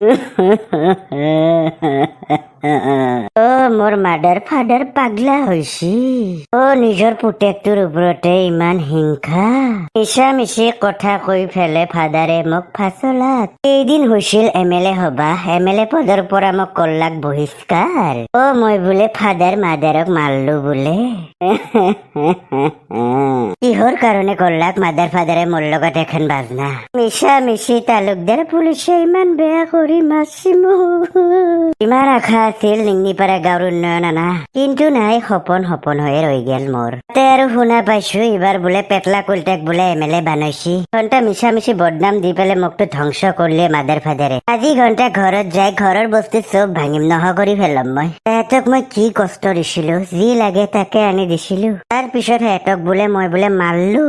ও মোৰ mother father পাগলা হইছি। ও নিজৰ পুতেকটোৰ ওপৰতে ইমান হিংসা। মিছামিছি কথা কৈ ফেলে ফাদাৰে মোক ফাচলাত। কেইদিন হৈছিল MLA হবা, MLA পদৰ পৰা মোক কল্লাক বহিষ্কাৰ। ও মই বোলে ফাদাৰ মাদাৰক মাৰলো বোলে। কিহৰ কাৰণে কল্লাক মাদাৰ ফাদাৰে মোৰ লগত এখন বাজনা। মিছামিছি তালুকদাৰ পুলিচে ইমান বেয়া কৰি মাৰছি মোক। ইমান আশা আছিল নিংনিপাৰা গাঁৱৰ উন্নয়ন আনা, কিন্তু নাই, সপোন সপোন হৈয়ে ৰৈ গেল মোৰ। তাতে আৰু শুনা পাইছো এইবাৰ বোলে পেটলা কুলটাক বোলে MLA বানাইছি। ঘণ্টা মিছামিছি বদনাম দি পেলাই মোকতো ধ্বংস কৰিলে মাদাৰ ফাদাৰে। আজি ঘণ্টা ঘৰত যাই ঘৰৰ বস্তু চব ভাঙিম নহ কৰি পেলাম মই। সিহঁতক মই কি কষ্ট দিছিলো, যি লাগে তাকে আনি দিছিলো। তাৰ পিছত সিহঁতক বোলে মই বোলে মাৰলো।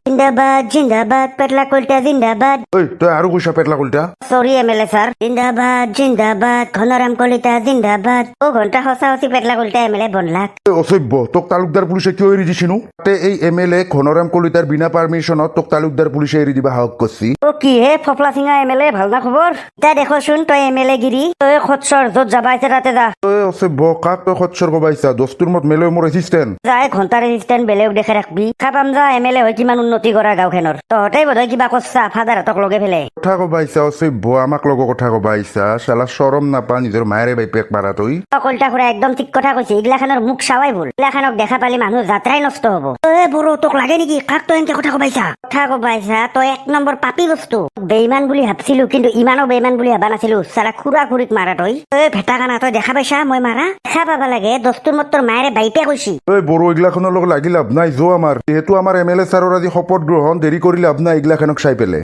জিন্দাবাদ জিন্দাবাদ পেটলা কুলটা জিন্দাবাদ। তই আৰু কৈছা পেটলা কুলটা? Sorry MLA sir. জিন্দাবাদ জিন্দাবাদ ঘনরাম কলিতা জিন্দাবাদ। ও ঘন্টা হসা হসি পেটলা কলিতা MLA বনলাক। অসভ্য, তোক তালুকদার পুলিচে কিয় এৰি দিছিনো? তাতে এই MLA ঘনৰাম কলিতাৰ বিনা পাৰ্মিশনত তোক তালুকদাৰ পুলিচে এৰি দিবা সাহস করছি। ও কি হে ফফলা সিঙা MLA, ভাল না খবর? তা দেখোচোন তই MLA গিরি, তই খচ্চর যত যাবা আছে তাতে যা। তই অসভ্য, কাক তই খচ্চৰ কবাইছা? দস্তুৰ মত মেলে মোৰ এচিষ্টেণ্ট। যাই ঘন্টাৰ এচিষ্টেণ্ট বেলেগ দেখে ৰাখবি। খাবাম যা MLA হৈ কিমান উন্নতি কৰা গাঁওখনৰ। তহঁতেই বোধহয় কিবা কৰছা ফাদাৰহঁতক লগে ফেলে। কথা কবাইছা অসভ্য, আমাক লগ কথা কবাইছা। শালা শৰম নাপা নিজৰ মায়েৰে বাইপেক মাৰা তই। কলটা খুৰা একদম ঠিক কথা কৈছে। এইগিলাখানৰ মুখ চাৱাই ভুল। এইগিলাখানক দেখা পালে মানুহ যাত্ৰাই নষ্ট হব। বড়ো তোক লাগে নেকি? কাক তই এনেকে কথা কবাইছা? কথা কবাইছা তই এক নম্বৰ পাপি বস্তু। বেইমান বুলি ভাবছিলো, কিন্তু ইমানো বেইমান বুলি ভাবা নাছিলো। চালা খুৰা খুৰীক মাৰা তই। ভেটা কানা তই দেখা পাইছা মই মাৰা? দেখা পাবা লাগে, দস্তুৰ মত তোৰ মায়েৰে বাইপে কৈছি। বড়ো এইগিলাখনৰ লগত লাগি লাভ নাই যো আমাৰ। যিহেতু আমাৰ MLA ছাৰৰ আজি শপত গ্ৰহণ, দেৰি কৰি লাভ নাই এইগিলাখনক চাই পেলে।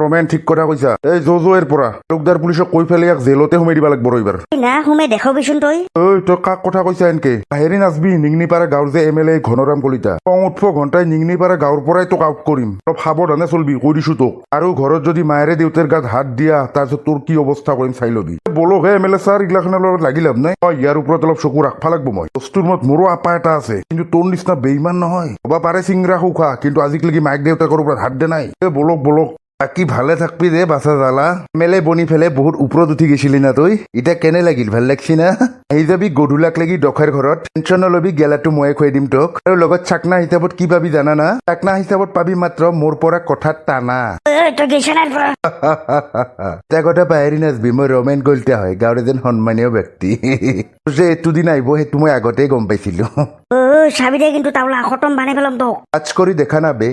ৰমেন ঠিক কথা কৈছা। এই যো এৰ পৰা তালুকদাৰ পুলিচক কৈ ফেলে ইয়াক জেলতে সোমাই দিবা লাগব এইবাৰ। না সোমাই দেখাবিচোন তই। তই কাক কথা কৈছা এনকে? হেৰি নাচবি নিংনিপাৰা গাঁৱৰ যে MLA ঘনৰাম কলিতা। খং উঠব ঘণ্টাই নিংনিপাৰা গাঁৱৰ পৰাই তোক আউট কৰিম। অলপ সাৱধানে চলবি কৈ দিছো তোক। আৰু ঘৰত যদি মায়েৰে দেউতাৰ গাত হাত দিয়া, তাৰপিছত তোৰ কি অৱস্থা কৰিম চাই লবি। বলহে MLA ছাৰ, এইগিলাখনৰ লগত লাগি লাভ নাই। ইয়াৰ ওপৰত অলপ চকু ৰাখবা লাগব মই। বস্তুৰ মত মোৰো আপা এটা আছে, কিন্তু তোৰ নিচিনা বেইমান নহয়। হবা পাৰে চিংৰা সুখা, কিন্তু আজিকালি মায়েক দেউতাকৰ ওপৰত হাত দে নাই। বলক বাকী ভালে থাকবি দে বাছা জ্বালা। MLA বনি ফেলে বহুত ওপৰত উঠি গেছিলি না তই। এতিয়া কেনে লাগিল, ভাল লাগছি না? আহি যাবি গধূলাক লাগি ডখাৰ ঘৰত। টেনচন নলবি, গেলাটো ময়ে খুৱাই দিম তোক। আৰু লগত চাকনা হিচাপত কি পাবি জানা না? চাকনা হিচাপত পাবি মাত্ৰ মোৰ পৰা কথাত টানা। এটা কথা পাহৰি নাচবি, মই ৰমেন কলিতা হয়, গাঁৱৰ এজন সন্মানীয় ব্যক্তি। যে এইটো দিন আহিব সেইটো মই আগতেই গম পাইছিলো। চাবি দে কিন্তু তাওলা খতম বানাই পেলাম তোক। আজ কৰি দেখা না বে।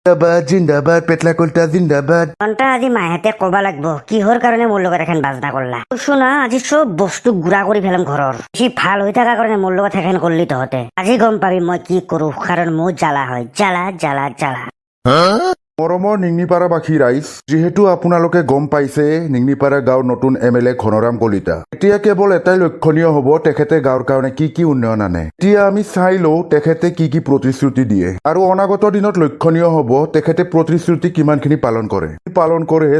জিন্দাবাদ জিন্দাবাদ পেটলা কলিতা জিন্দাবাদ। ঘন্টা আজি মাহেতে কবা লাগব কিহৰ কাৰণে মোৰ লগত এখন বাজনা কৰলা। শুনা আজি চব বস্তু গুড়া কৰি ফেলাম ঘৰৰ। সি ভাল হৈ থকা কাৰণে মোৰ লগত এখন কৰলি তহঁতে। আজি গম পাবি মই কি কৰো, কাৰণ মোৰ জ্বালা হয়। জ্বালা জ্বালা জ্বালা। মৰমৰ নিংনিপাৰাবাসী ৰাইজ, যিহেতু আপোনালোকে গম পাইছে নিংনিপাৰা গাঁৱৰ নতুন MLA ঘনৰাম কলিতা। এতিয়া কেৱল এটাই লক্ষণীয় হ'ব, তেখেতে গাঁৱৰ কাৰণে কি কি উন্নয়ন আনে। এতিয়া আমি চাই লওঁ তেখেতে কি কি প্ৰতিশ্ৰুতি দিয়ে, আৰু অনাগত দিনত লক্ষণীয় হ'ব তেখেতে প্ৰতিশ্ৰুতি কিমানখিনি পালন কৰে।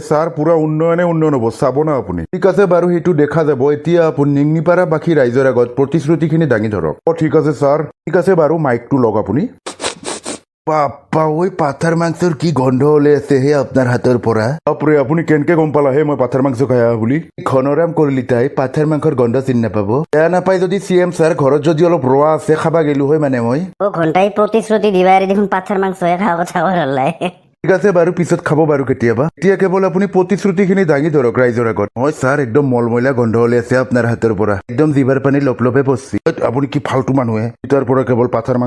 ছাৰ পুৰা উন্নয়ন হ'ব, চাব না আপুনি। ঠিক আছে বাৰু, সেইটো দেখা যাব। এতিয়া আপুনি নিংনিপাৰাবাসী ৰাইজৰ আগত প্ৰতিশ্ৰুতিখিনি দাঙি ধৰক। ঠিক আছে ছাৰ, ঠিক আছে বাৰু, মাইকটো লওক আপুনি। বাপ্পা ওই পাথাৰ মাংসৰ কি গন্ধ ওলাই আছে হে আপোনাৰ হাতৰ পৰা। বাপৰে, আপুনি কেনেকে গম পালা হে মই পাথাৰ মাংস খাই আহা বুলি? ঘনৰাম কলিতাই পাথাৰ মাংসৰ গন্ধ চিনি নাপাব? বেয়া নাপাই যদি CM ছাৰ, ঘৰত যদি অলপ ৰোৱা আছে খাবা গেলো হয় মানে মই। ঘন্টাই প্ৰতিশ্ৰুতি দিবা এৰি দেখোন পাথাৰ মাংস খাওঁ কথা কলাই। ঠিক আছে বাৰু, পিছত খাব বাৰু কেতিয়াবা। এতিয়া কেৱল আপুনি প্ৰতিশ্ৰুতিখিনি দাঙি ধৰক ৰাইজৰ আগত। হয় ছাৰ, একদম মলমলা গন্ধ ওলাই আছে আপোনাৰ হাতৰ পৰা, একদম জিভাৰ পানী লপলপে পৰছি। আপুনি কি ফাল্টু মানুহে, তাৰ পৰা কেৱল পাথাৰ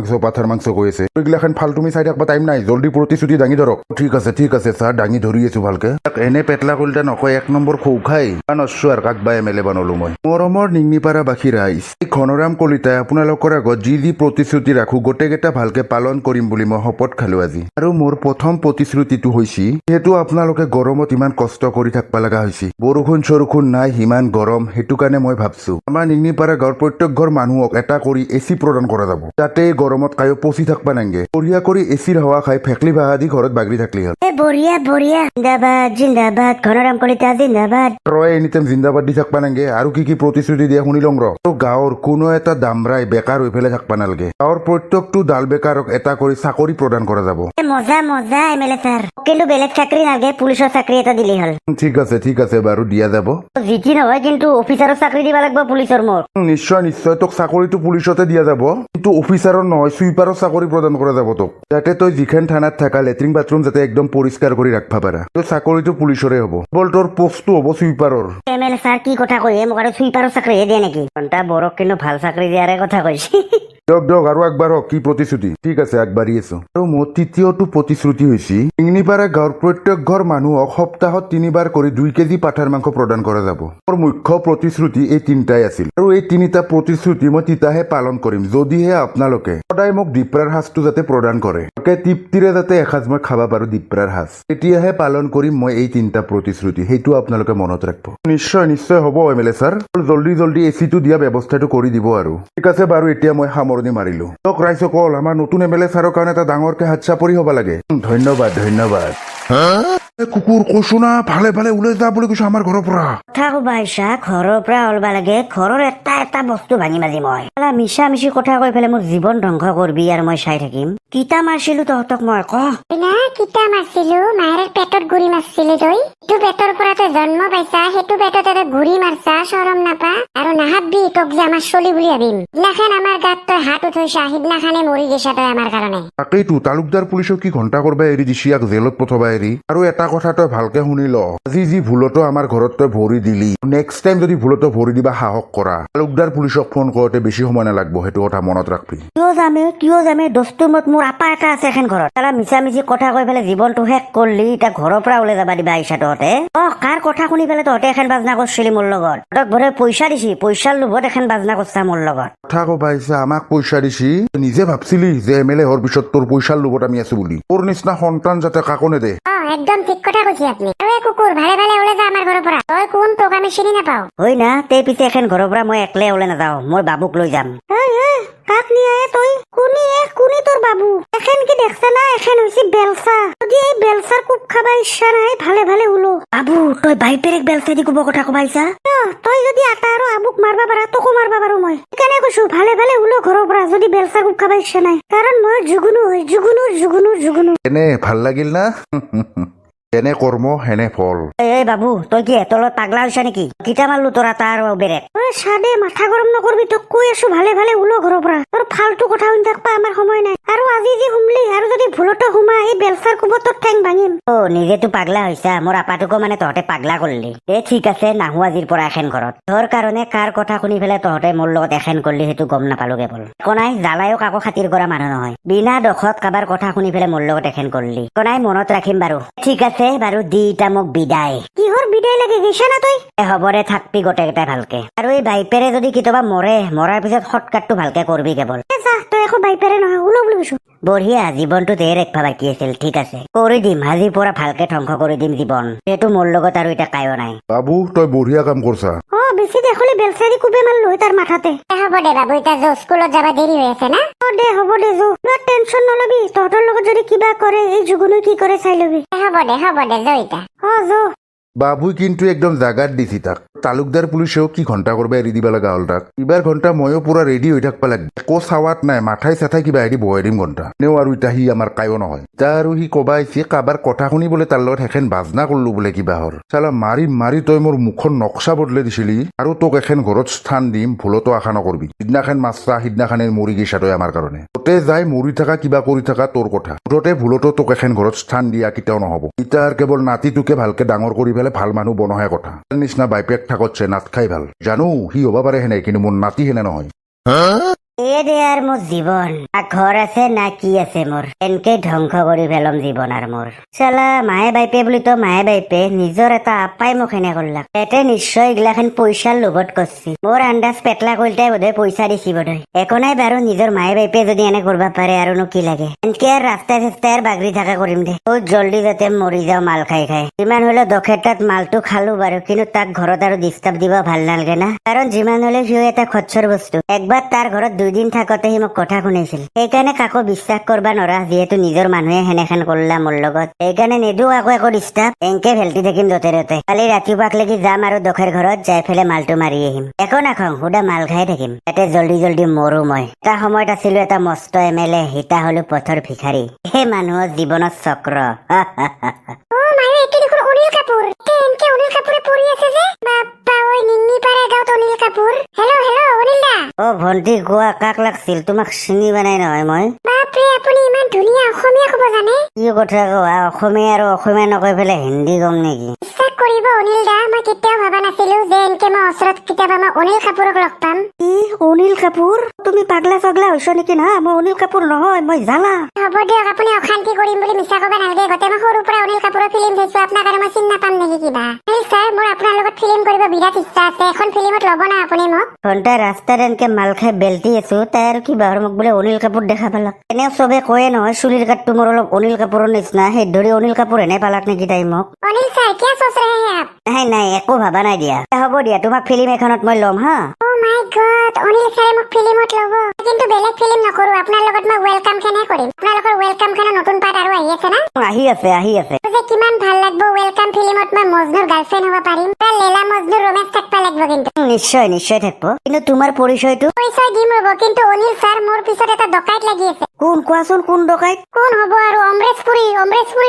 মাংস কৈ আছে। এইগিলাখন ফাল্টুমি চাই থাকিব টাইম নাই, জল্দি প্ৰতিশ্ৰুতি দাঙি ধৰক। ঠিক আছে ছাৰ, দাঙি ধৰি আছো ভালকে। এনে পেটলা কলিতা নকয়, এক নম্বৰ খৌ খাই নছো আৰু কাক বা MLA বনালো মই। মৰমৰ নিংনিপাৰাবাসী ৰাইজ, ঘনৰাম কলিতাই আপোনালোকৰ আগত যি প্ৰতিশ্ৰুতি ৰাখো গোটেইকেইটা ভালকে পালন কৰিম বুলি মই শপত খালো আজি। আৰু মোৰ প্ৰথম প্ৰতিশ্ৰুতিটো হৈছে, যিহেতু আপোনালোকে গৰমত ইমান কষ্ট কৰি থাকিব লগা হৈছে, বৰষুণ নাই, ইমান গৰম, সেইটো কাৰণে মই ভাবছো আমাৰ নিংনিপাৰা গাঁৱৰ প্ৰত্যেক ঘৰ মানুহক এটা কৰি AC প্ৰদান কৰা যাব, যাতে গৰমত কায়ো পচি থাকিবা নাংগে। বঢ়িয়া কৰি ACৰ হাৱা খাই ফেকলি ভাহা দি ঘৰত বাগৰি থাকলি হ'ল। বঢ়িয়া বঢ়িয়া, জিন্দাবাদ জিন্দাবাদ ঘনৰাম কলিতা জিন্দাবাদ। ৰয় এনিটাইম জিন্দাবাদ দি থাকিবা নাংগে। আৰু কি কি প্ৰতিশ্ৰুতি দিয়ে শুনি লওঁ ৰ। গাঁৱৰ কোনো এটা দামৰাই বেকাৰ হৈ পেলাই থাকিবা নালাগে। গাঁৱৰ প্ৰত্যেকটো দাল বেকাৰক এটা কৰি চাকৰি প্ৰদান কৰা যাব। মজা মজা MLA স্যাৰ কিন্তু বেলেগ চাকৰি নালাগে পুলিশেৰ চাকৰি এটা দিলেই হল ঠিক আছে বাৰু দিয়া যাব জিটি নহয় কিন্তু অফিসাৰেৰ চাকৰি দিবা লাগবে পুলিশেৰ মোৰ নিশ্চয় তোক চাকৰিটো পুলিচতে দিয়া যাব কিন্তু অফিচাৰৰ নহয় সুইপাৰৰ চাকৰি প্ৰদান কৰা যাব তোক যাতে তই যিখন থানাত থাকা লেট্ৰিন বাথৰুম যাতে একদম পৰিষ্কাৰ কৰি ৰাখবা পাৰা তোৰ চাকৰিটো পুলিচৰে হ'ব বল তোৰ পোষ্টটো হ'ব সুইপাৰৰ এমএলএ স্যাৰ কি কথা কইয়ে মোক আৰু সুইপাৰেৰ চাকৰি দিয়ে নাকি ঘন্টা বড় কিন্তু ভাল চাকৰি দিয়াৰে কথা কইছি দক আৰু একবাৰ কি প্ৰতিশ্ৰুতি ঠিক আছে আগবাঢ়ি আছো আৰু মোৰ তৃতীয়টো প্ৰতিশ্ৰুতি হৈছে ইংনিপাৰা গাঁৱৰ প্ৰত্যেক ঘৰ মানুহক সপ্তাহত 3 বাৰ কৰি 2 কেজি পাঠাৰ মাংস প্ৰদান কৰা যাব মোৰ মুখ্য প্ৰতিশ্ৰুতি এই তিনিটাই আছিল আৰু এই তিনিটা প্ৰতিশ্ৰুতি মই তিতাহে পালন কৰিম যদিহে আপোনালোকে সদায় মোক দীপৰাৰ সাজটো যাতে প্ৰদান কৰে তৃপ্তিৰে যাতে এসাঁজ মই খাব পাৰো দীপৰাৰ সাজ তেতিয়াহে পালন কৰিম মই এই তিনিটা প্ৰতিশ্ৰুতি সেইটো আপোনালোকে মনত ৰাখিব নিশ্চয় হ'ব এমএলএ ছাৰ জলদি এচিটো দিয়া ব্যৱস্থাটো কৰি দিব আৰু ঠিক আছে বাৰু এতিয়া মই সামৰণি মাৰিলো তক ৰাইজসকল আমাৰ নতুন এমএলএ ছাৰৰ কাৰণে এটা ডাঙৰকে হাত চাপৰি হ'ব লাগে ধন্যবাদ কুকুৰ কৈছো না ভালে ওলাই যা বুলি কৈছো আমাৰ ঘৰৰ পৰা কথা কবা ইচ্ছা ঘৰৰ পৰা ওলবা লাগে ঘৰৰ এটা বস্তু ভাঙি মাজি মই মিছা মিছি কথা কৈ পেলাই মোৰ জীৱন ধ্বংস কৰবি আৰু মই চাই থাকিম কিতা মাৰছিলো তহঁতক মই না কিতা মাৰছিলো মায়েৰ পেটত গুড়ি মাৰছিলি তই ইটো পেটৰ পৰা তই জন্ম পাইছা সেইটো পেটত এটা গুড়ি মাৰছা সৰম নাপা আৰু নাহাবি তোক যে আমাৰ চলি বুলি ভাবিম সিদিনাখন আমাৰ গাত তই হাত উঠৈছা সিদিনাখনে মৰি গৈছা তই আমাৰ কাৰণে তাকেইতো তালুকদাৰ পুলিচক কি ঘণ্টা কৰবা এৰি দিছি ইয়াক জেলত পঠাবা এৰি আৰু এটা কথা তই ভালকে শুনি ল আজি যি ভুলতো আমাৰ ঘৰত তই ভৰি দিলি নেক্সট টাইম যদি ভুলতো ভৰি দিবা সাহস কৰা তালুকদাৰ পুলিচক ফোন কৰোতে বেছি সময় নালাগব সেইটো কথা মনত ৰাখবি কিয় জামে দস্তুৰ মত মোৰ আপা এটা আছে এখন ঘৰত তাৰা মিছা মিছি কথা কৈ পেলাই জীৱনটো শেষ কৰলি এতিয়া ঘৰৰ পৰা ওলাই যাবা দিবা আহিছা তহঁতে কাৰ কথা শুনি পেলাই তহঁতে এখন বাজনা কৰছিলি মোৰ লগত তহঁতক ঘৰে পইচা দিছি পইচাৰ লোভত এখন বাজনা কৰছা মোৰ লগত কথা কবা আহিছা আমাক পইচা দিছি নিজে ভাবছিলি যে এমএলএ হোৱাৰ পিছত তোৰ পইচাৰ লোভত আমি আছো বুলি তোৰ নিচিনা সন্তান যাতে কাকো নেদে একদম ঠিক কথা কৈছি আপনি আরে কুকুর ভালে ওলাই যা আমার ঘৰৰ পৰা তই কোন তোক আমি চিনি নাপাও হয় না তে পিছে এখন ঘৰৰ পৰা মই একলে ওলাই নাযাও মই বাবুক লৈ যাম কাক নিয়ে তই কোনি তোর বাবু এখন কি দেখছ না এখন হইছে বেলসা যদি এই বেলসার কুপ খাবা ইচ্ছা নাই ভালে উলো বাবু তই বাইপের এক বেলসা দি কুব কথা কবাইছা তই যদি আটা আৰু আবুক মাৰবা পাৰা তোকো মাৰবা পাৰো মই কেনে কৈছো ভালে উলো ঘৰৰ পৰা যদি বেলসাৰ কুপ খাবা ইচ্ছা নাই কাৰণ মই জুগুনু এনে ভাল লাগিল না এনে কৰ্ম হেনে ফল এই বাবু তই কি এতলত পাগলা হৈছা নেকি কিটা মারলু তোরা তার বেরেক সাদে মাথা গরম নকরবি তোক কৈ আছো ভালে উলো ঘৰৰ পৰা তোৰ ফালতু কথা শুনি থাকবা আমাৰ সময় নাই আৰু আজি যি হুমলি আৰু যদি ভুলতো হুমা এই বেলসাৰ কুবত তোৰ ঠেং ভাঙিম নিজেতো পাগলা হৈছা মোৰ আপাটোকো মানে তহঁতে পাগলা কৰলি ঠিক আছে নাহো আজিৰ পৰা এখন ঘৰত তোৰ কাৰণে কাৰ কথা শুনি পেলাই তহঁতে মোৰ লগত এখন কৰলি সেইটো গম নাপালো কেৱল কোনাই জালায়ো কাকো খাতিৰ কৰা মানুহ নহয় বিনা দখত কাবাৰ কথা শুনি পেলাই মোৰ লগত এখন কৰলি কোনাই মনত ৰাখিম বাৰু ঠিক আছে বাৰু দিটা মোক বিদায় কিহৰ বিদায় লাগে গেছা না তই হবৰে থাকবি গোটেইকেইটাই ভালকে আৰু এই বাইপেৰে যদি কেতিয়াবা মৰাৰ পিছত শৰ্টকাটটো ভালকে কৰবি কেৱল তই একো বাইপেৰে নহয় ওলো বুলি কৈছো বঢ়িয়া জীৱনটো দেৰ একবা বাকী আছিল ঠিক আছে কৰি দিম আজিৰ পৰা ভালকে ধ্বংস কৰি দিম জীৱন সেইটো মোৰ লগত আৰু এতিয়া কায়ো নাই বাবু তই বঢ়িয়া কাম কৰছা বেছি দেখলি বেলচাৰি কুবে মাৰলো তাৰ মাথাতে হ'ব দে বাবু এতিয়া স্কুলত যাবা দেৰি হৈ আছে না হ'ব দে টেনচন নলবি তহঁতৰ লগত যদি কিবা কৰে এই যুগুনো কি কৰে চাই লবি হ'ব দে জয়িতা বাবুই কিন্তু একদম জাগাত দিছি তাক তালুকদাৰ পুলিচেও কি ঘণ্টা কৰবা এৰি দিবা লগা হ'ল তাক ইবাৰ ঘণ্টা ময়ো পুৰা ৰেডি হৈ থাকবা লাগে একো চাৱাত নাই মাথাই চাথাই কিবা এৰি বহাই দিম ঘণ্টা নেও আৰু এতিয়া সি আমাৰ কায়ো নহয় এতিয়া আৰু সি কবা আহিছে কাবাৰ কথা শুনি বোলে তাৰ লগত এখন বাজনা কৰলো বোলে কিবা হৰ চালা মাৰি তই মোৰ মুখৰ নক্সা বদলাই দিছিলি আৰু তোক এখন ঘৰত স্থান দিম ভুলতো আশা নকৰবি সিদিনাখন মাছটা সিদিনাখনে মৰি গৈছা তই আমাৰ কাৰণে ততে যাই মৰি থাকা কিবা কৰি থাকা তোৰ কথা মুঠতে ভুলতো তোক এখন ঘৰত স্থান দিয়া কেতিয়াও নহব এতিয়া কেৱল নাতিটোকে ভালকে ডাঙৰ কৰি পেলাই ভাল মানুহ বনহে কথা নিচিনা বাইপেক থাকতছে নাট খাই ভাল জানো সি হ'ব পাৰে হেনে কিন্তু মোৰ নাতি হেনে নহয় আৰ মোৰ জীবন না ঘৰ আছে না কি আছে মোৰ এনকে ধ্বংস কৰি পেলম জীবন আৰ মোৰ চালা মায়ে বাইপে বুলি তো মায়ে বাইপে নিজৰ এটা আপাই মোক এনে করলাক এতে নিশ্চয় এগিলাখান পইচার লোভত করছি মোর আন্দাজ পেটলা কলটাই বোধহয় পইচা দিছি বোধহয় একো নাই বাৰু নিজৰ মায়ে বাইপে যদি এনে কৰবা পাৰে আৰুনো কি লাগে এনকে আৰ ৰাস্তায় চাস্তায় আৰ বাগৰি থাকা কৰিম দে বহুত জলদি যাতে মৰি যাও মাল খাই যিমান হলেও দখেটাত মালটো খালো বাৰু কিন্তু তাক ঘৰত আৰু ডিস্টাৰ্ব দিব ভাল নালাগে না কাৰণ যিমান হলে সিও এটা খচ্চৰ বস্তু একবাৰ তাৰ ঘৰত 2 দুদিন থাকতে সি মোক কথা শুনাইছিল সেইকাৰণে কাকো বিশ্বাস কৰবা নৰা যিহেতু নিজৰ মানুহে সেনেখান কৰলা মোৰ লগত সেইকাৰণে নেদো আকৌ একো ডিষ্টাৰ্ব এনকে ভেলটি থাকিম য'তে ত'তে কালি ৰাতিপুৱাক লাগি যাম আৰু দখেৰ ঘৰত যাই ফেলে মালটো মাৰি আহিম একো নাখাওঁ সুদা মাল খাই থাকিম তাতে জল্দি জল্দি মৰো মই এটা সময়ত আছিলো এটা মস্ত MLA হিতা হলো পথৰ ভিখাৰী সেই মানুহৰ জীৱনৰ চক্ৰ মায়ে একে দেখোন অনিল কাপুৰ এনকে অনিল কাপুৰে পৰি আছে যে বাপ্পা ঐ নিন্নি পাৰা গাঁৱত অনিল কাপুৰ হেল্ল' অনিল দা অ ভন্টি কোৱা কাক লাগছিল তোমাক চিনি বানাই নহয় মই বাপৰে আপুনি ইমান ধুনীয়া অসমীয়া ক'ব জানে কি কথা কোৱা অসমীয়া আৰু অসমীয়া নকৈ পেলাই হিন্দী কম নেকি বিশ্বাস কৰিব অনিল দা মই কেতিয়াও ভাবা নাছিলো যে এনকে মই ওচৰত কেতিয়াবা মই অনিল কাপুৰক লগ পাম কি অনিল কাপুৰ তুমি পাগলা চাগলা হৈছ নেকি না মই অনিল কাপুৰ নহয় মই জালা হ'ব দিয়ক আপুনি অশান্তি কৰিম বুলি মিছা ক'ব নালাগে গতে মই সৰুৰ পৰা অনিল কাপুৰৰ ফিল্ম চাইছো আপোনাক আৰু মই চিনি নাপাম নেকি কিবা ছাৰ মোৰ আপোনাৰ লগত ফিল্ম কৰিব বিৰাট ইচ্ছা আছে এখন ফিল্মত ল'ব না আপুনি মোক ঘণ্টা ৰাস্তাত এনকে মাল খাই বেলটি আছো তাই আৰু কি বাহৰ মোক বোলে অনিল কাপুৰ দেখা পালাক এনেও চবে কয়ে নহয় চুলিৰ কাটটো মোৰ অলপ অনিল কাপুৰৰ নিচিনা সেই ধৰি অনিল কাপুৰ এনে পালাক নেকি তাই মোক অনিল ছাৰ কিয় সোচ ৰহে हैं आप নাই একো ভাবা নাই দিয়া হ'ব দিয়া তোমাক ফিল্ম এখনত মই ল'ম হা Oh my god অনিল ছাৰে মোক ফিল্মত ল'ব কিন্তু বেলেগ ফিল্ম নকৰো আপোনাৰ লগত মই ওয়েলকাম খানে কৰিম আপোনালোকৰ ওয়েলকাম খানে নতুন পাৰ্ট আৰু আহি আছে না আহি আছে যে কিমান ভাল লাগব ওয়েলকাম ফিল্মত মই মজনুৰ গাৰ্লফ্ৰেণ্ড হ'ব পাৰিম তাৰ লেলা মজনুৰ ৰোমান্স থাকবা লাগব কিন্তু নিশ্চয় থাকিব কিন্তু তোমাৰ পৰিচয়টো পৰিচয় দিম ৰ'ব কিন্তু অনিল ছাৰ মোৰ পিছত এটা ডকাইত লাগি আছে কোন কোৱাচোন কোন ডকাইত কোন হ'ব আৰু অমৰেশপুৰী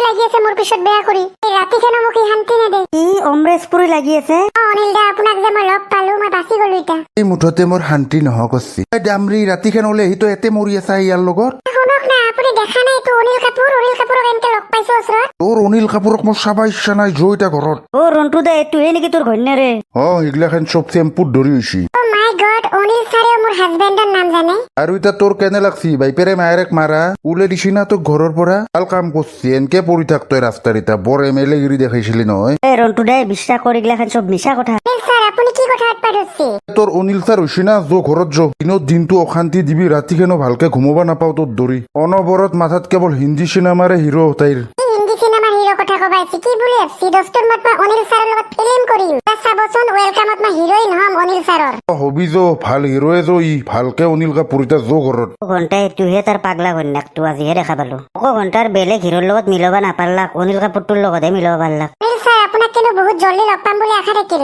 লাগি আছে মোৰ পিছত বেয়া কৰি এই ৰাতিখনো মোক শান্তি নেদে কি অমৰেশপুৰী লাগি আছে অনিল দা আপোনাক যে মই লগ পালো মই বাচি গলো এতিয়া এই মুঠতে মোৰ শান্তি নহয় কছি দামৰি ৰাতিখন ওলে সি তো এতে মৰি আছা ইয়াৰ লগত শুনক না আপুনি দেখা নাই তো অনিল কাপুৰক এনকে লগ পাইছো ওচৰত তোৰ অনিল কাপুৰক মোৰ চাবা ইচ্ছা নাই জয়টা ঘৰত অ ৰন্টু দা এইটোহে নেকি তোৰ ঘন্যাৰে সিগিলাখান চব চেম্পুত ধৰি হৈছি Oh my god অনিল ছাৰেও মোৰ হাজবেণ্ডৰ নাম জানে আৰু এতিয়া তোৰ কেনে লাগছি বাইপেৰে মায়েৰেক মাৰা ওলে দিছি না তোক ঘৰৰ পৰা ভাল কাম কৰছি এনকে পৰি থাক তই ৰাস্তাৰ এতিয়া বৰ MLA গিৰি দেখাইছিলি নহয় এই ৰন্টু দাই বিশ্বাস কৰি গিলাখান চব মিছা কথা অনিল ছাৰ আপুনি কি কথা পাতবা ধৰছি তোৰ অনিল ছাৰ হৈছি না যো ঘৰত যো দিনত দিনটো অশান্তি দিবি ৰাতিখনো ভালকে ঘুমাবা নাপাও তোৰ দৰি অনবৰত মাথাত কেৱল হিন্দী চিনেমাৰে হিৰো তাইৰ হিন্দী চিনেমাৰ হিৰো কথা কবাইছি কি বুলি ভাবছি দস্তুৰ মত মই অনিল ছাৰৰ লগত ফিল্ম কৰিম চাবচোন ওয়েলকামত মই হিৰোইন হম অনিল ছাৰৰ হবি যো ভাল হিৰোয়ে যো ই ভালকে অনিল কাপুৰ এতিয়া যো ঘৰত ঘণ্টাই এইটোহে তাৰ পাগলা ঘন্যাকটো আজিহে দেখা পালো ঘণ্টাৰ বেলেগ হিৰোৰ লগত মিলাব নাপাৰলাক অনিল কাপুৰটোৰ লগতহে মিলাব পাৰলাক অনিল ছাৰ আপোনাক কিন্তু বহুত জল্দি লগ পাম বুলি আশা থাকিল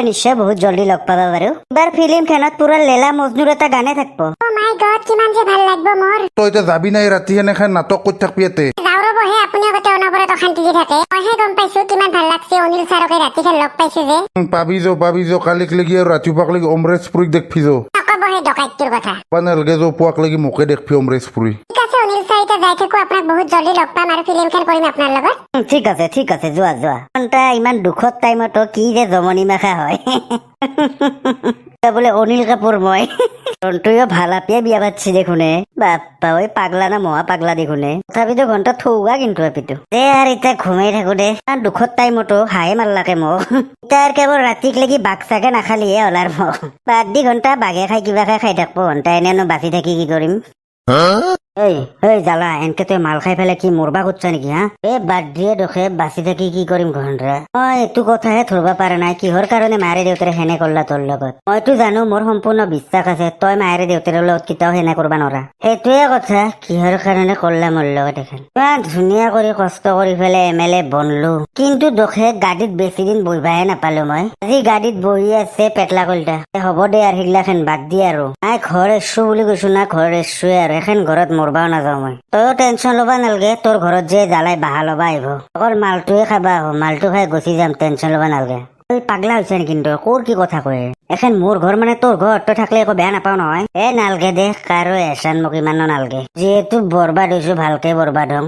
নিশ্চয় বহুত জল্দি লগ পাবা বাৰু এবাৰ ফিল্মখনত পুৰা লেলা মজনুৰ এটা গানে থাকব Oh my god কিমান যে ভাল লাগব মোৰ তই এতিয়া যাবি নাই ৰাতি এনেখান নাটক কৰি থাকবি ইয়াতে যাওঁ ৰ'বহে আপুনি আগতে অনবৰত অশান্তি দি থাকে মইহে গম পাইছো কিমান ভাল লাগছে অনিল ছাৰকে ৰাতিখন লগ পাইছো যে পাবি যো কালিক লাগি আৰু ৰাতিপুৱাক লাগি অমৰেশপুৰীক দেখবি যো নকবহে ডকাইতটোৰ কথা নালগে যো পুৱাক লাগি মোকে দেখবি অমৰেশপুৰী ঠিক আছে অনিল ছাৰ এতিয়া যাই থাকো আপোনাক বহুত জল্দি লগ পাম আৰু ফিল্মখন কৰিম আপোনাৰ লগত ঠিক আছে যোৱা ঘণ্টা ইমান দুখত টাইমতো কি যে জমনি মাখা হয় বোলে অনিল কাপুৰ মই ৰন্টুও ভাল আপিয়ে বিয়া পাতছি দেখোনে বাপ্পা ওই পাগলা না মহা পাগলা দেখোনে তথাপিতো ঘন্টা থৌগা কিন্তু আপিটো দে আৰু এতিয়া ঘুমাই থাকো দে দুখত টাইমতো হাঁহে মাৰলাকে মোক এতিয়া আৰু কেৱল ৰাতিক লাগি বাঘ চাগে নাখালিহে হলাৰ মোক বাদ দি ঘন্টা বাঘে খাই কিবা খাই থাকবো ঘন্টা এনেনো বাচি থাকি কি কৰিম এই জালা এনকে তই মাল খাই পেলাই কি মৰবা খুঁজছা নেকি হা বাদ দিয়ে দোষে বাচি থাকি কি কৰিম ঘন্টা এইটো কথাহে ধৰবা পাৰা নাই কিহৰ কাৰণে মায়েৰে দেউতাৰে হেনে কৰলা তোৰ লগত মইতো জানো মোৰ সম্পূৰ্ণ বিশ্বাস আছে তই মায়েৰে দেউতাৰৰ লগত কেতিয়াও হেনে কৰবা নৰা সেইটোৱে কথা কিহৰ কাৰণে কৰলা মোৰ লগত এখন ইমান ধুনীয়া কৰি কষ্ট কৰি পেলাই MLA বনলো কিন্তু দোষে গাড়ীত বেছি দিন বহিবাহে নাপালো মই আজি গাড়ীত বহি আছে পেটলা কলটা হ'ব দে আৰু সেইগিলাখান বাদ দি আৰু ঘৰ এসছো বুলি কৈছো না ঘৰ এসছোৱে আৰু এখন ঘৰত মৰবাও নাযাও মই তইও টেনচন ল'বা নালগে তোৰ ঘৰত যে জ্বালাই বাহা ল'বা আহিব অকল মালটোৱে খাবা আহো মালটো খাই গুচি যাম টেনচন ল'বা নালগে পাগলা হৈছে নেকি কিন্তু কোৰ কি কথা কয় এখন মোৰ ঘৰ মানে তোৰ ঘৰ তই থাকলে একো বেয়া নাপাও নহয় নালগে দে কাৰো এহচান মোক ইমানো নালগে যিহেতু বৰবাদ হৈছো ভালকে বৰবাদ হম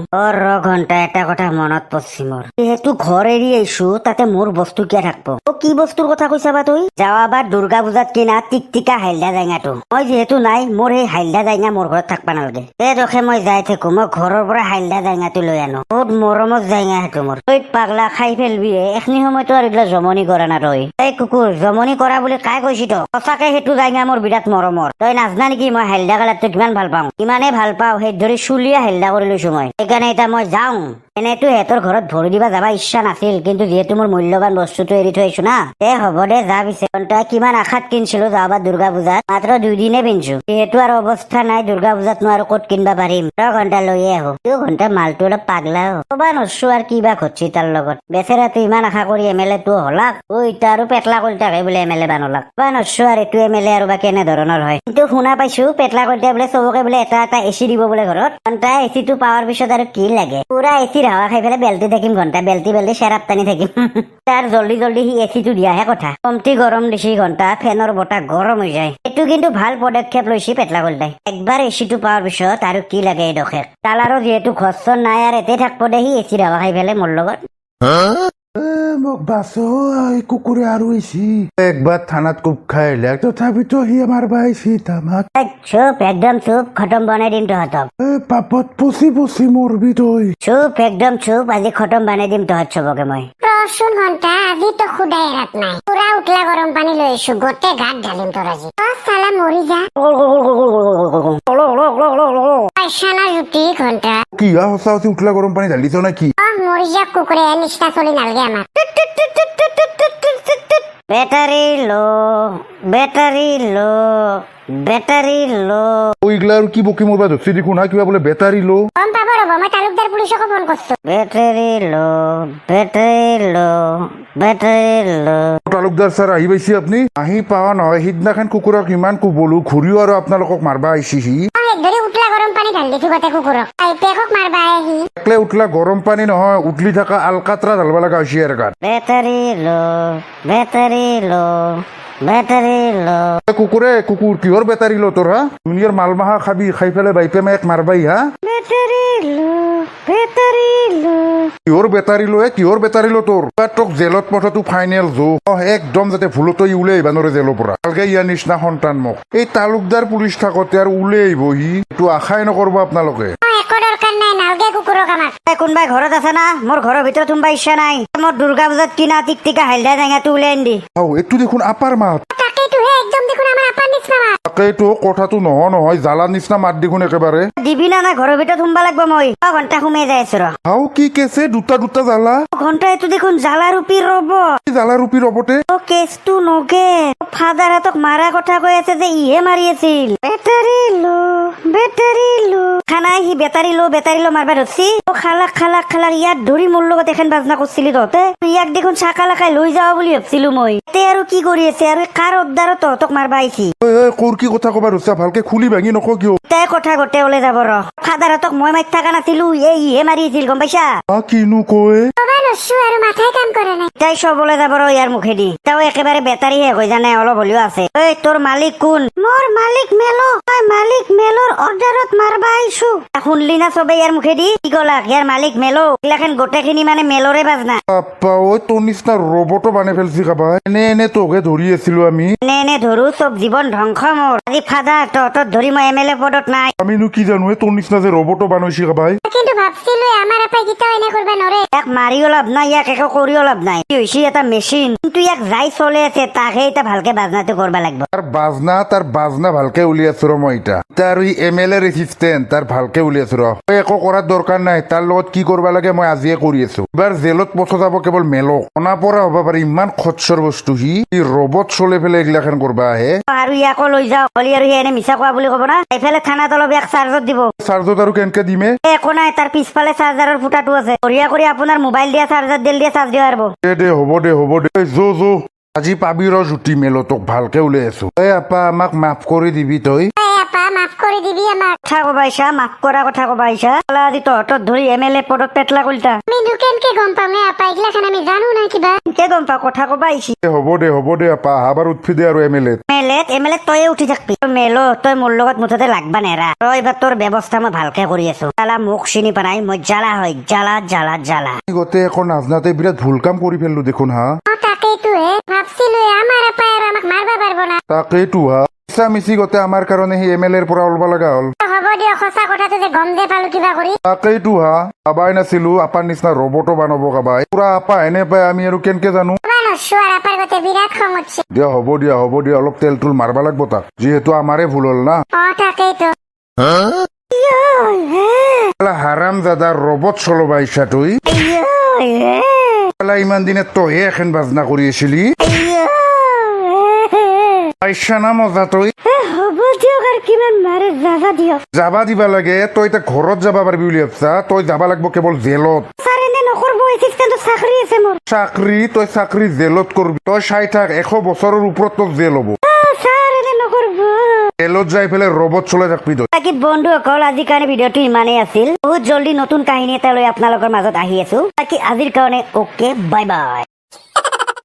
ঘন্টা এটা কথা মনত পৰছি মোৰ যিহেতু ঘৰ এৰি আহিছো তাতে মোৰ বস্তু কিয় থাকবো কি বস্তুৰ কথা কৈছা বা তুই যাৱাবাৰ দুৰ্গা পূজাত কিনা টিকটিকা হাইলদা জাইঙাটো মই যিহেতু নাই মোৰ সেই হাইলদা জাইঙা মোৰ ঘৰত থাকবা নালগে দোষে মই যাই থাকো মই ঘৰৰ পৰা হাইলদা জাইঙাটো লৈ আনো বহুত মৰমত জাইঙা সেইটো মোৰ তই পাগলা খাই ফেলবি এখনি সময়তো আৰু এইবিলাক জমনি কৰা না তই কুকুৰ জমনি কৰা বুলি কাই কৈছি তো সঁচাকে সেইটো জাইঙা মোৰ বিৰাট মৰমৰ তই নাজনা নেকি মই হাইলদা কালাৰটো কিমান ভাল পাওঁ কিমানে ভাল পাওঁ সেই ধৰি চুলিয়া হাইলদা কৰি লৈছো মই সেইকাৰণে এতিয়া মই যাওঁ এনেতো সিহঁতৰ ঘৰত ভৰি দিবা যাবা ইচ্ছা নাছিল, কিন্তু যিহেতু মোৰ মূল্যৱান বস্তুটো এৰি থৈ আহিছো না, হ'ব দে যা পিছে। ঘণ্টা কিমান আশাত কিনছিলো যাবা দুৰ্গা পূজাত, মাত্ৰ 2 দিনে পিন্ধিছো। যিহেতু আৰু অৱস্থা নাই দুৰ্গা পূজাত নোৱাৰো ক'ত কিনবা পাৰিম, ঘণ্টা লৈয়ে আহো। ঘণ্টা মালটো অলপ পাগলা ক'বা নৰছো আৰু কিবা ঘটছি তাৰ লগত। বেচেৰাটো ইমান আশা কৰি MLA টো হলাক, ইটা আৰু পেটলা কলিতাকে বোলে MLA বানলাক। ক'বা নৰছো আৰু এইটো MLA আৰু বা কেনে ধৰণৰ হয়। কিন্তু শুনা পাইছো পেটলা কলিতাই বোলে চবকে বোলে এটা AC দিব বোলে ঘৰত। ঘণ্টা AC টো পাৱাৰ পিছত আৰু কি লাগে, পুৰা ACৰ হাৱা খাই পেলাই বেলতি থাকিম। ঘণ্টা বেলতি চেৰাপ টানি থাকিম। তাৰ জল্দি সি AC টো দিয়াহে কথা। কমটি গৰম দিছি ঘণ্টা, ফেনৰ বতাহ গৰম হৈ যায়। এইটো কিন্তু ভাল পদক্ষেপ লৈছি পেটলা কলিতাই। একবাৰ AC টো পাৱাৰ পিছত আৰু কি লাগে এই দখে। তালাৰো যিহেতু ঘৰ নাই আৰু এতে থাকব দে সি ACৰ হাৱা খাই পেলাই মোৰ লগত। মোক বাছো কুকুৰে আৰু আহিছি। একবাৰ থানাত কোব খাই আহিলে, তথাপিতো সি আমাৰ বাইছি তামাক। চুপ, একদম চুপ, খতম বনাই দিম তহঁতক। পাপত পচি মৰবি তই। চুপ, একদম চুপ, আজি খতম বনাই দিম তহঁত চবকে মই। ৰচোন ঘণ্টা, আজি তো খুদাই ৰাত নাই, পুৰা উতলা গৰম পানী লৈ আহিছো, গোটেই গাত ঢালিম তোৰ আজি। চালা মৰি যা পইচা জুতি ঘণ্টা। কি সঁচা উঠলা গৰম পানী ঢালিছ নে কি? মৰি যা কুকুৰে, নিচিনা চলি নালগে আমাক। বেটাৰী লো, বেটাৰী লো, বেটাৰী লো। এইগিলা আৰু কি বকি মৰবা ধৰছি দেখোন হা, কিবা বোলে বেটাৰী লো। গম পাব ৰ'ব, মই তালুকদাৰ পুলিচকো ফোন কৰিছো। বেটাৰী লো, বেটাৰী লো, বেটাৰী লো। তালুকদাৰ ছাৰ আহি পাইছে আপুনি? আহি পাৱা নহয়, সিদিনাখন কুকুৰক ইমান কোবলো, ঘূৰিও আৰু আপোনালোকক মাৰবা আহিছি সি। একদৰে উতলা গৰম পানী ঢালি দিছো গোটেই কুকুৰক, পেকক মাৰবা আহি। একলে উঠলা গৰম পানী নহয়, উঠলি থকা আলকাতৰা ঢালবা লগা হৈছে ইয়াৰ গাত। বেটাৰী লো, বেটাৰী লো, বেটাৰী লো। কুকুৰে কুকুৰ কিহৰ বেটাৰী লো তোৰ হা? দুনিয়াৰ মাল মাহা খাবি, খাই পেলাই বাইপে মায়েক মাৰবাই হা? বেটাৰী লো, বেটাৰী লো। কিহৰ বেটাৰী লো কিহৰ বেটাৰী লো তোৰ? তোক জেলত পঠাটো ফাইনেল জো। একদম যাতে ভুলতো উলাই আহিবা নৰে জেলৰ পৰা। ভালকে ইয়াৰ নিচিনা সন্তান মোক এই তালুকদাৰ পুলিচ থাকোতে আৰু উলাই আহিব সি, এইটো আশাই নকৰব আপোনালোকে। একো দৰকাৰ নাই, নালগে কুকুৰক আমাক। কোনবাই ঘৰত আছে না? মোৰ ঘৰৰ ভিতৰত সোমবা ইচ্ছা নাই। মোৰ দুৰ্গা পূজাত কিনা টিকটিকা হালধা টেঙাটো উলাই আনি দি। এইটো দেখোন আপাৰ মাত। তাকেইতো একদম দেখোন আমাৰ আপাৰ নিচিনা মাত। তাকেইতো কথাটো নহয় জালাৰ নিচিনা মাত দেখোন একেবাৰে। দিবি না নাই ঘৰৰ ভিতৰত সোমবা লাগব মই। ঘণ্টা সোমাই যাই আছো ৰ। কি কেছে দুটা জালা? ঘণ্টা এইটো দেখোন জালা ৰূপী ৰব। জালা ৰূপী ৰবতে কেছটো নগে। ফাদাৰ হাতক মাৰা কথা কৈ আছে যে ইহে মাৰি আছিল। বেটাৰী লো, বেটাৰী লো। খানাই সি বেটাৰী লো মাৰবা ধৰছি। খালাক ইয়াক ধৰি মোৰ লগত এখন বাজনা কৰিছিলি তহঁতে। ইয়াক দেখোন চাকা লাখাই লৈ যাও বুলি ভাবছিলো মই। তে আৰু কি কৰি আছে আৰু কাৰ অৰ্ডাৰত তহঁতক মাৰবা আহিছি? কোৰ কি কথা কবা ৰচা, ভালকে খুলি ভাঙি নক কিয়? তাই কথা গোটেই ওলাই যাব ৰ। ফাদাৰ হাতক মই মাৰি থকা নাছিলো, ইহে মাৰি আছিল গম পাইছা? কিনো কয় আৰু মাথাই কাম কৰে নাই। তাই চব ওলাই যাব ৰ ইয়াৰ মুখেদি। তাও একেবাৰে বেটাৰী শেষ হৈ জানে, অলপ হলেও আছে। তোৰ মালিক কোন? মোৰ মালিক মেলো। মালিক মেলোৰ অৰ্ডাৰত মাৰবা আহিছো। শুনলি না চবে ইয়াৰ মুখেদি? কি কলাক ইয়াৰ মালিক মেলো? এইগিলাখান গোটেইখিনি মানে মেলৰে বাজনা। তোৰ নিচিনা ৰবটো বানাই ফেলছি কাবা। এনে তোকে ধৰি আছিলো আমি। এনে ধৰো চব জীৱন ধ্বংস মোৰ। আজি ফাদাৰ তহঁতক ধৰি মই MLA পদত নাই। আমিনো কি জানো তোৰ নিচিনা যে ৰবটো বানাইছি কাবাই। কিন্তু ভাবছিলো আমাৰ আপাই গীতা এনে কৰবা নৰে। ইয়াক মাৰিও লাভ নাই, ইয়াক একো কৰিও লাভ নাই। কি হৈছে এটা মেচিন, কিন্তু ইয়াক যাই চলে আছে তাকে এতিয়া ভালকে বাজনাটো কৰবা লাগব। তাৰ বাজনা ভালকে উলিয়াইছো ৰ মই এতিয়া। তাৰ MLA ৰেচিষ্টেণ্ট তাৰ ভালকে উলিয়াইছো ৰ। একো কৰাৰ দৰকাৰ নাই, তাৰ লগত কি কৰবা লাগে মই আজিয়ে কৰি আছো। এবাৰ জেলত পঠা যাব কেৱল মেলক। অনা পৰা হব পাৰে ইমান খচ্চৰ বস্তু সি ৰবট চলে ফেলে এইগিলাখান কৰবা আহে। আৰু ইয়াকো লৈ যাও হলি আৰু সি এনে মিছা কোৱা বুলি কব না। এইফালে থানাত অলপ ইয়াক চাৰ্জত দিব। চাৰ্জত আৰু কেনেকে দিমে? একো নাই, তাৰ পিছফালে চাৰ্জাৰৰ ফুটাটো আছে। বঢ়িয়া কৰি আপোনাৰ মোবাইল দিয়া চাৰ্জাৰ দিল দিয়ে চাৰ্জ দিব পাৰিব। দে হ'ব দে যো আজি পাবি ৰ জুতি মেলো তোক ভালকে উলাই আছো। আপা আমাক মাফ কৰি দিবি তই। মাফ কৰি দিবি আমাক। কথা কবা আহিছা, মাফ কৰা কথা কবা আহিছা। আজি তহঁতক ধৰি MLA পদত পেটলা কলিতা। আমি কেনকে গম পাম আপা? এইগিলাখান আমি জানো না কিবা। কে গম পা কথা কবা আহিছি। হ'ব দে আপা আবার উঠি দে আৰু MLA তয়ে উঠি থাকবি। মেলো তই মোৰ লগত মুঠতে লাগবা নেৰা। তই এবাৰ তোৰ ব্যৱস্থা মই ভালকে কৰি আছো। জালা মোক চিনি পানাই, মই জালা হয়। জালা গোটেই একো নাজনাতে বিৰাট ভুল কাম কৰি ফেললো দেখোন হা। তাকেইতো ভাবছিলো আমাৰ আপাই আৰু আমাক মাৰবা পাৰব না। তাকেইতো হা মিছি গোটে আমাৰ কাৰণে সেই MLAৰ পৰা ওলবা লগা হল। হ'ব দিয়ক, সঁচা কথাটো যে গম দে পালো কিবা কৰি। তাকেইতো হা আবাই নাছিলো আপাৰ নিচিনা ৰবটো বানাব কাবাই। পুৰা আপা এনে পাই আমি আৰু কেনকে জানো। দিয়া হ'ব দিয়া অলপ তেল তুল মাৰবা লাগব তাক, যিহেতু আমাৰে ভুল হল না। তাকেইতো হাৰাম দাদা ৰবট চলবাইছা তুই ইমান দিনে তহে এখন বাজনা কৰি আছিলি পাইছা না মজা তই হ'ব দিয়ক আৰু কিমান মাৰে যাবা দিয়ক যাবা দিবা লাগে তই এতিয়া ঘৰত যাবা পাৰিবি বুলি ভাবছা তই যাবা লাগব কেৱল জেলত ছাৰ এনে নকৰব এচিষ্টেণ্টত চাকৰি আছে মোৰ চাকৰি তই চাকৰি জেলত কৰবি তই চাই থাক 100 বছৰৰ ওপৰত তোক জেল হ'ব ছাৰ এনে নকৰব জেলত যাই পেলাই ৰবট চলাই থাকবি তই বাকী বন্ধুসকল আজিৰ কাৰণে ভিডিঅ'টো ইমানেই আছিল বহুত জলদি নতুন কাহিনী এটা লৈ আপোনালোকৰ মাজত আহি আছো বাকী আজিৰ কাৰণে অ'কে বাই বাই